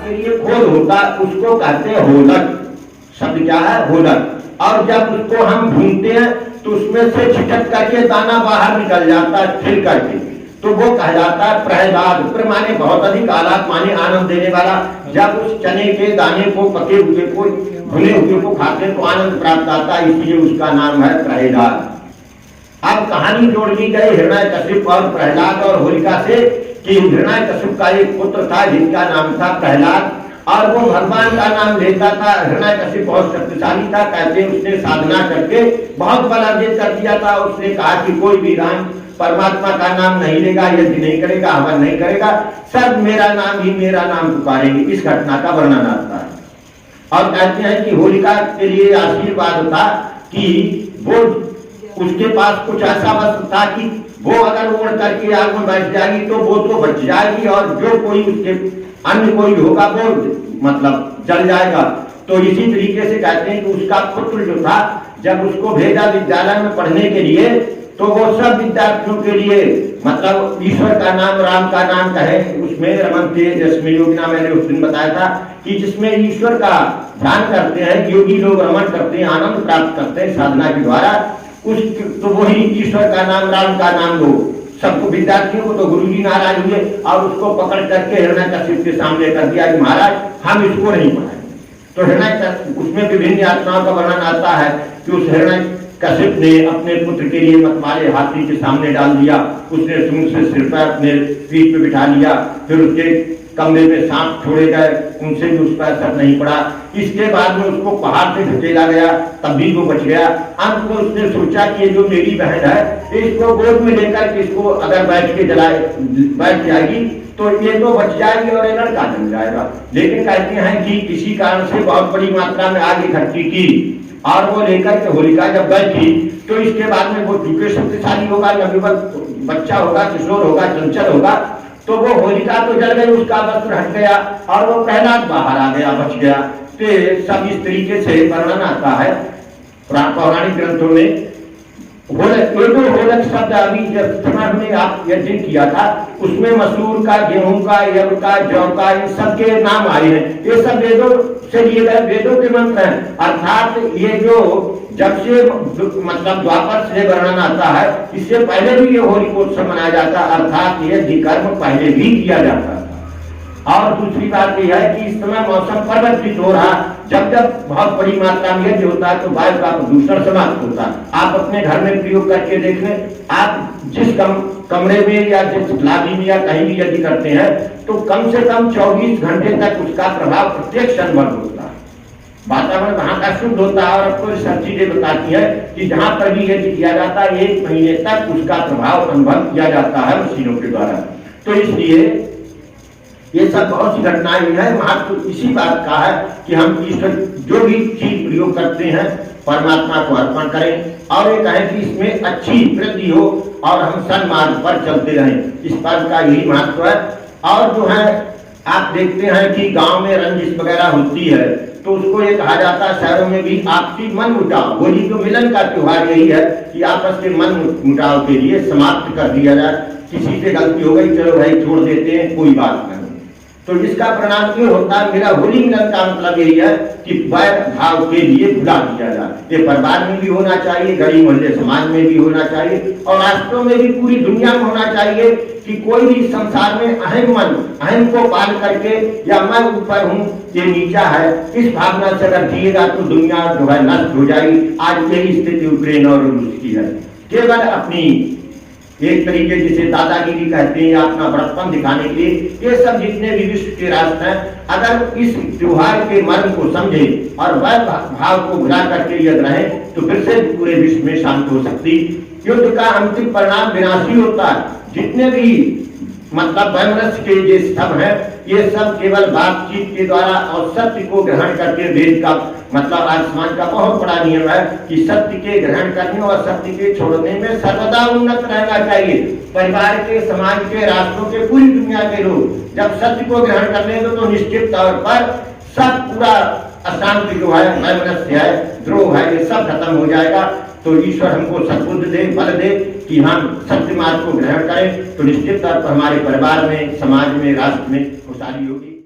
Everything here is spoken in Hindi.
के लिए खोल होता उसको कहते हैं होलक। शब्द क्या है? होलक। और जब उसको हम भूनते हैं तो उसमें से छिटक करके दाना बाहर निकल जाता है छिल करके, तो वो कहा जाता है प्रहलाद। माने बहुत अधिक आलाप, माने आनंद देने वाला। जब उस चने के दाने को, पके हुए को, भुने हुए को खाते हैं तो आनंद प्राप्त आता है, इसलिए उसका नाम है प्रहलाद। अब कहानी जोड़ ली गई हिरण्यकशिप और प्रहलाद और होलिका से कि हिरण्यकशिप का एक पुत्र था जिसका नाम था प्रहलाद, और वो भगवान का नाम लेता था। हिरण्यकशिप बहुत शक्तिशाली था, कहते उसने साधना करके बहुत बल अर्जित कर दिया था। उसने कहा कि कोई भी राम परमात्मा का नाम नहीं लेगा, यदि नहीं करेगा, हवन नहीं करेगा, सब मेरा नाम ही मेरा नाम पुकारेंगे। इस घटना का वर्णन आता है। और कहते हैं कि होलिका के लिए आशीर्वाद था कि वो, उसके पास कुछ ऐसा वस्तु था कि वो अगर उड़ करके आग में बैठ जाएगी तो वो तो बच जाएगी, और जो कोई उसके अन्य कोई होगा वो मतलब जल जाएगा। तो इसी तरीके से कहते हैं कि उसका पुत्र जो था, जब उसको भेजा विद्यालय में पढ़ने के लिए, तो वो सब विद्यार्थियों के लिए मतलब ईश्वर का नाम, राम का नाम कहे, उसमें रमन्ते यस्मिन् योगिना, मैंने उस दिन बताया था कि जिसमें ईश्वर का ध्यान करते हैं योगी लोग, रमन करते हैं, आनंद प्राप्त करते हैं साधना के द्वारा, उस तो वही ईश्वर का नाम, राम का नाम लो। सबको विद्यार्थियों को तो गुरुजी नाराज हुए और उसको पकड़ करके हिरण्यकशिप के सामने कर दिया कि महाराज हम इसको नहीं पढ़ाएंगे। तो हिरण्यकशिप, उसमें विभिन्न यातनाओं का वर्णन आता है कि उस हिरण्यकशिप ने अपने पुत्र के लिए मतवाले हाथी के सामने डाल दिया। उसने सूंड से सिर पर अपने पीठ पे बिठा लिया, फिर उसके कमरे में सांप छोड़े गए, उनसे भी उस पर असर नहीं पड़ा। इसके बाद में उसको पहाड़ से धकेला गया, तब भी वो बच गया। अंत में उसने सोचा कि ये जो मेरी बहन है इसको गोद में लेकर के इसको अगर बैठ जाएगी तो ये तो बच जाएगी और ये लड़का जम जाएगा। लेकिन कहते हैं कि किसी कारण से बहुत बड़ी मात्रा में आग इकट्ठी की और वो लेकर के होलिका जब बैठी तो इसके बाद में वो चूंकि शक्तिशाली होगा, नवयुवक बच्चा होगा, किशोर होगा, चंचल होगा, तो वो होलिका तो जल गई, उसका वस्त्र हट गया और वो प्रहलाद बाहर आ गया, बच गया। तो सब इस तरीके से वर्णन आता है पौराणिक ग्रंथों में। होलक शब्द अभी जब समय में आप यज्ञ किया था उसमें मसूर का, गेहूं का, यल का, जौ का, इन सब के नाम आए हैं। ये सब वेदों से लिए गए, वेदों के मंत्र हैं। अर्थात ये जो जब से मतलब द्वापर से वर्णन आता है, इससे पहले भी ये होलिकोत्सव मनाया जाता है, अर्थात ये अधिकर्म पहले भी किया जाता है। और दूसरी बात यह है कि इस समय मौसम परिवर्तित हो रहा, जब जब बहुत बड़ी मात्रा में यज्ञ होता है तो वायु का प्रदूषण समाप्त होता है। आप अपने घर में प्रयोग करके देख लें, आप जिस कमरे में या जिस लादी में या कहीं भी यज्ञ करते हैं तो कम से कम 24 घंटे तक उसका प्रभाव प्रत्यक्ष अनुभव होता है। वातावरण वहां का शुद्ध होता है। और अब तो सब चीजें बताती है कि जहां पर भी यज्ञ किया जाता है 1 महीने तक उसका प्रभाव अनुभव किया जाता है मशीनों के द्वारा। तो इसलिए ये सब बहुत सी घटनाएं हैं। महत्व इसी बात का है कि हम ईश्वर जो भी चीज प्रयोग करते हैं परमात्मा को अर्पण करें, और ये कहें कि इसमें अच्छी वृद्धि हो और हम सन्मार्ग पर चलते रहें। इस बात का यही महत्व है। और जो है आप देखते हैं कि गांव में रंजिश वगैरह होती है तो उसको ये कहा जाता है शहरों में भी आपसी मन मुटाव। होली तो मिलन का त्योहार यही है कि आपस के मन मुटाव के लिए समाप्त कर दिया जाए। किसी से गलती हो गई, चलो भाई छोड़ देते हैं, कोई बात नहीं। तो इसका परिणाम क्यों होता है? मेरा होली मिलन का मतलब यही है कि वैर भाव के लिए भुला दिया जाए। ये परिवार में भी होना चाहिए, गली मोहल्ले समाज में भी होना चाहिए, और राष्ट्रों में भी पूरी दुनिया में होना चाहिए कि कोई भी संसार में अहम को पाल करके या मैं ऊपर हूँ ये नीचा है, इस भावना से अगर जिएगा तो दुनिया जो है नष्ट हो जाएगी। आज यही स्थिति यूक्रेन और रूस की है। केवल अपनी एक तरीके जिसे दादागिरी कहते हैं या अपना बड़प्पन दिखाने के लिए ये सब जितने भी विश्व के राष्ट्र हैं, अगर इस त्योहार के मर्म को समझे और वह भाव को भुला करके यदि रहे तो फिर से पूरे विश्व में शांति हो सकती। युद्ध का अंतिम परिणाम विनाशी होता है। जितने भी मतलब वैमनस्य के ये सब है, ये सब केवल बातचीत के द्वारा और सत्य को ग्रहण करके, वेद का मतलब आसमान का बहुत बड़ा नियम है कि सत्य के ग्रहण करने और सत्य के छोड़ने में सर्वदा उन्नत रहना चाहिए। परिवार के, समाज के, राष्ट्रों के, पूरी दुनिया के लोग जब सत्य को ग्रहण कर लेंगे तो निश्चित तौर पर सब पूरा अशांति जो है, वैमनस्य है, द्रोह है, ये सब खत्म हो जाएगा। तो ईश्वर हमको सद्बुद्धि दे, बल दे कि हम सत्य मार्ग को ग्रहण करें, तो निश्चित तौर पर हमारे परिवार में, समाज में, राष्ट्र में खुशहाली होगी।